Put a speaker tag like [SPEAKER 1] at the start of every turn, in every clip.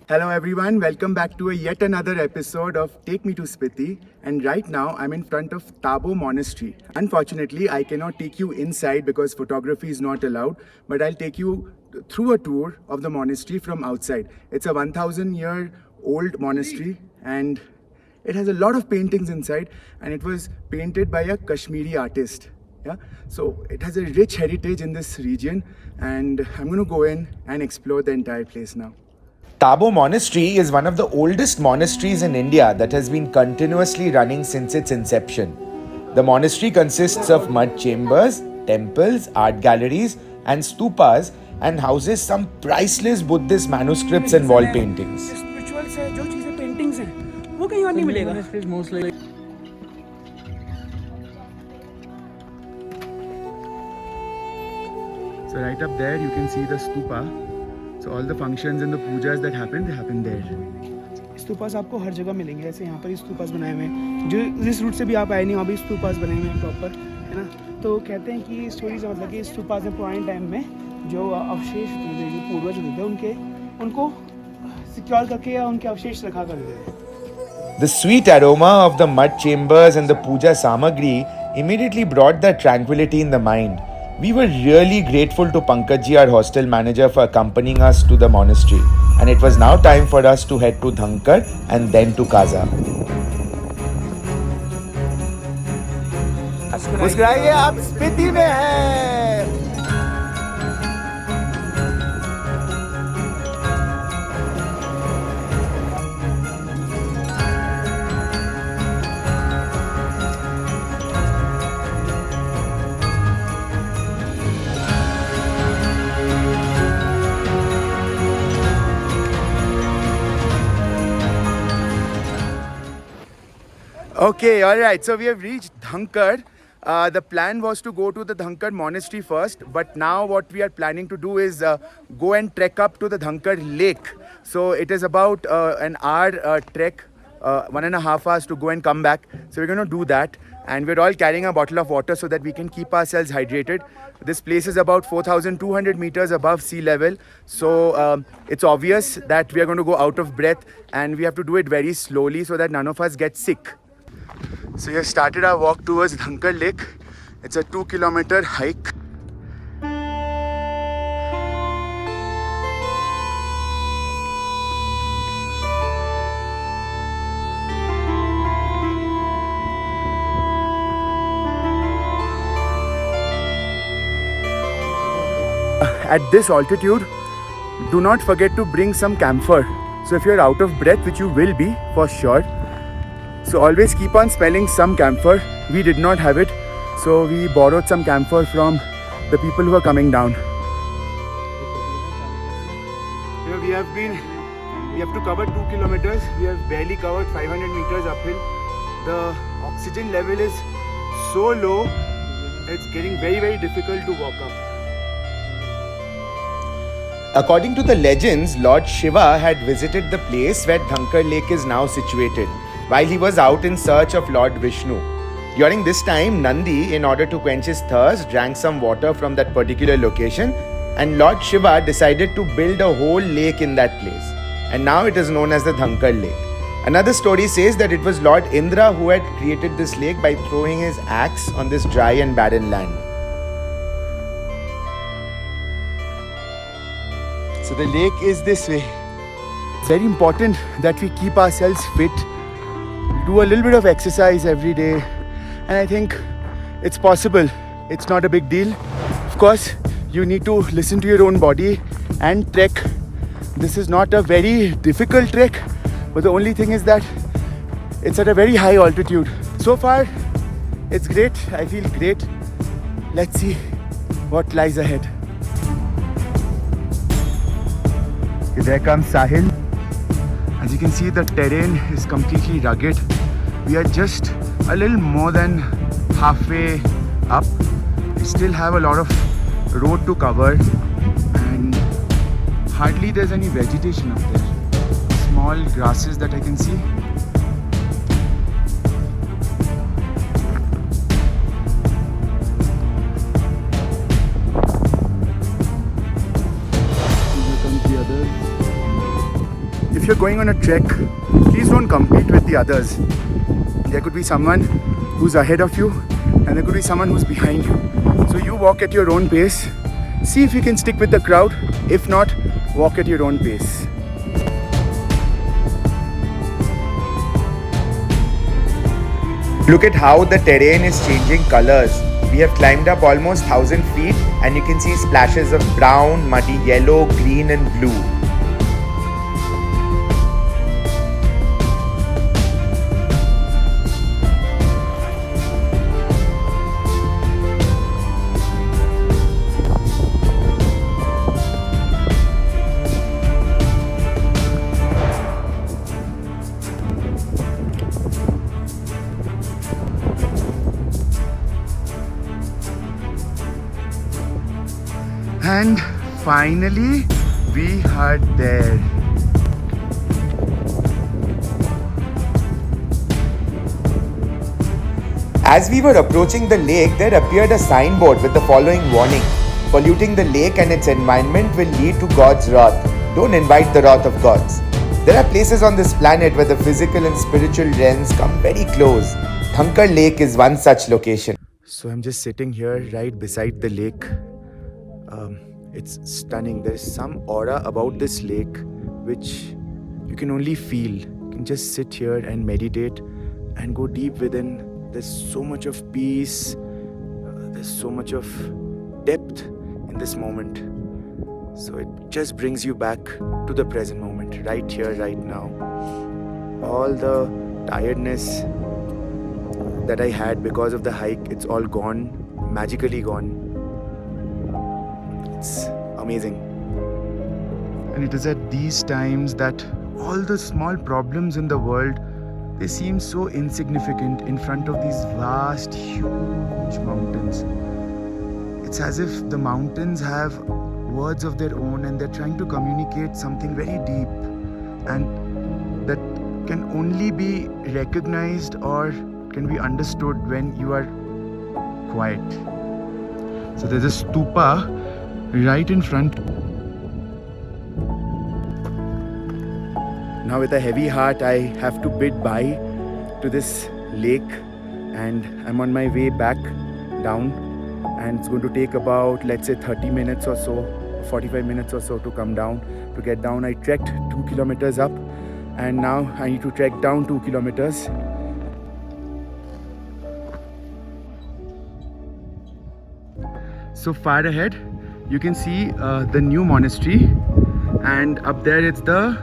[SPEAKER 1] Hello everyone, welcome back to yet another episode of Take Me to Spiti, and right now I'm in front of Tabo Monastery. Unfortunately, I cannot take you inside because photography is not allowed, but I'll take you through a tour of the monastery from outside. It's a 1000-year-old monastery and it has a lot of paintings inside, and it was painted by a Kashmiri artist. Yeah, so it has a rich heritage in this region, and I'm going to go in and explore the entire place now.
[SPEAKER 2] Tabo Monastery is one of the oldest monasteries in India that has been continuously running since its inception. The monastery consists of mud chambers, temples, art galleries, and stupas, and houses some priceless Buddhist manuscripts and wall paintings.
[SPEAKER 3] Spirituals है, जो चीजें paintings हैं, वो कहीं और नहीं मिलेगा.
[SPEAKER 1] So right up there you can see the stupa. So all the functions and the pujas that happen, they happen there.
[SPEAKER 3] Stupas आपको हर जगह मिलेंगे. ऐसे यहाँ पर ही स्तूपास बनाए हुए हैं. जो जिस रूट से भी आप आए नहीं वहाँ भी स्तूपास बने हुए हैं प्रॉपर, है ना. तो कहते हैं कि स्टोरीज मतलब कि स्तूपास में पुराने टाइम में जो अवशेष होते थे, जो पूर्वज होते थे, उनको सिक्योर करके या उनके अवशेष रखा करते थे.
[SPEAKER 2] The sweet aroma of the mud chambers and the puja samagri immediately brought that tranquility in the mind. We were really grateful to Pankaj, our hostel manager, for accompanying us to the monastery, and it was now time for us to head to Dhankar and then to Kaza.
[SPEAKER 1] मुस्कुराइए, आप स्पीति में हैं. Okay, alright, so we have reached Dhankar. The plan was to go to the Dhankar Monastery first, but now what we are planning to do is go and trek up to the Dhankar Lake. So it is about an hour trek, 1.5 hours to go and come back. So we're going to do that, and we're all carrying a bottle of water so that we can keep ourselves hydrated. This place is about 4,200 meters above sea level, so it's obvious that we are going to go out of breath, and we have to do it very slowly so that none of us get sick. So we have started our walk towards Dhankar Lake. It's a 2-kilometer hike. At this altitude, do not forget to bring some camphor. So if you're out of breath, which you will be for sure, so always keep on smelling some camphor. We did not have it, so we borrowed some camphor from the people who are coming down. You know, we have to cover 2 kilometers. We have barely covered 500 meters uphill. The oxygen level is so low, it's getting very, very difficult to walk up.
[SPEAKER 2] According to the legends, Lord Shiva had visited the place where Dhankar Lake is now situated, while he was out in search of Lord Vishnu. During this time, Nandi, in order to quench his thirst, drank some water from that particular location, and Lord Shiva decided to build a whole lake in that place. And now it is known as the Dhankar Lake. Another story says that it was Lord Indra who had created this lake by throwing his axe on this dry and barren land.
[SPEAKER 1] So the lake is this way. It's very important that we keep ourselves fit. Do a little bit of exercise every day, and I think it's possible. It's not a big deal. Of course, you need to listen to your own body and trek. This is not a very difficult trek, but the only thing is that it's at a very high altitude. So far, it's great. I feel great. Let's see what lies ahead. Okay, there comes Sahil. As you can see, the terrain is completely rugged. We are just a little more than halfway up. We still have a lot of road to cover, and hardly there's any vegetation up there. Small grasses that I can see. if you're going on a trek, please don't compete with the others. There could be someone who's ahead of you and there could be someone who's behind you. So you walk at your own pace. See if you can stick with the crowd. If not, walk at your own pace.
[SPEAKER 2] Look at how the terrain is changing colors. We have climbed up almost 1,000 feet and you can see splashes of brown, muddy yellow, green and blue.
[SPEAKER 1] And finally, we are there.
[SPEAKER 2] As we were approaching the lake, there appeared a signboard with the following warning. Polluting the lake and its environment will lead to God's wrath. Don't invite the wrath of gods. There are places on this planet where the physical and spiritual realms come very close. Dhankar Lake is one such location.
[SPEAKER 1] So I'm just sitting here right beside the lake. It's stunning. There's some aura about this lake which you can only feel. You can just sit here and meditate and go deep within. There's so much of peace. There's so much of depth in this moment. So it just brings you back to the present moment, right here, right now. All the tiredness that I had because of the hike, it's all gone, magically gone. It's amazing. And it is at these times that all the small problems in the world, they seem so insignificant in front of these vast, huge mountains. It's as if the mountains have words of their own and they're trying to communicate something very deep and that can only be recognized or can be understood when you are quiet. So there's a stupa right in front. Now with a heavy heart, I have to bid bye to this lake and I'm on my way back down, and it's going to take about, let's say, 30 minutes or so, 45 minutes or so to come down. To get down, I trekked 2 kilometers up and now I need to trek down 2 kilometers. So far ahead, you can see the new monastery, and up there it's the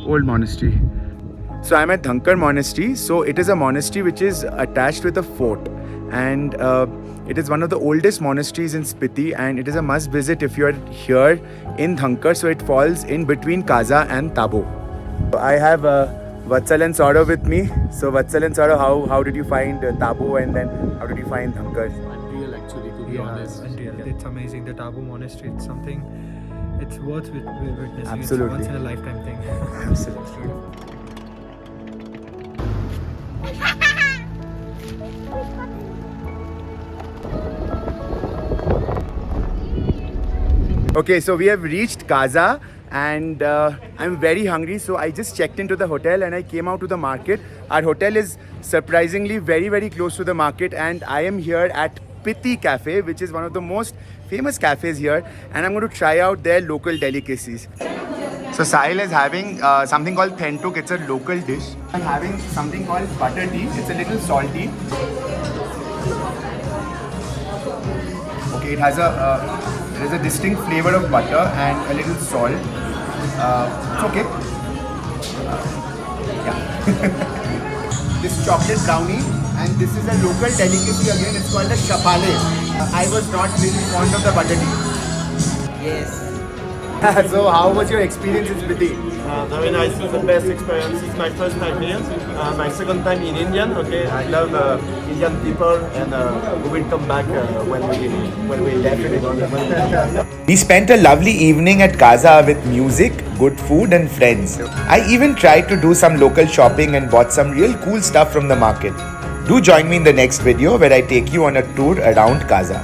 [SPEAKER 1] old monastery. So I'm at Dhankar Monastery. So it is a monastery which is attached with a fort, and it is one of the oldest monasteries in Spiti, and it is a must visit if you are here in Dhankar. So it falls in between Kaza and Tabo. I have Vatsal and Saurav with me. So Vatsal and Saurav, how did you find Tabo, and then how did you find Dhankar?
[SPEAKER 4] Unreal, actually, to be honest.
[SPEAKER 5] Unreal. It's amazing. The Tabo Monastery, it's something, it's worth witnessing.
[SPEAKER 1] Absolutely.
[SPEAKER 5] It's a once in a lifetime thing.
[SPEAKER 1] Absolutely. Okay, so we have reached Kaza and I'm very hungry, so I just checked into the hotel and I came out to the market. Our hotel is surprisingly very, very close to the market, and I am here at Spiti Cafe, which is one of the most famous cafes here, and I'm going to try out their local delicacies. So Sahil is having something called Thentuk. It's a local dish. I'm having something called butter tea. It's a little salty. Okay, it has a distinct flavor of butter and a little salt. It's okay. Yeah. This chocolate brownie, and this is a local delicacy again. It's called a shapale. I was not really fond of the butter tea.
[SPEAKER 4] Yes.
[SPEAKER 1] So how was your experience in Spiti?
[SPEAKER 6] Very nice. It's the best experience. It's my first time here. My second time in Indian. Okay, I love Indian people, and we will come back when we left.
[SPEAKER 2] We spent a lovely evening at Kaza with music, good food and friends. I even tried to do some local shopping and bought some real cool stuff from the market. Do join me in the next video where I take you on a tour around Kaza.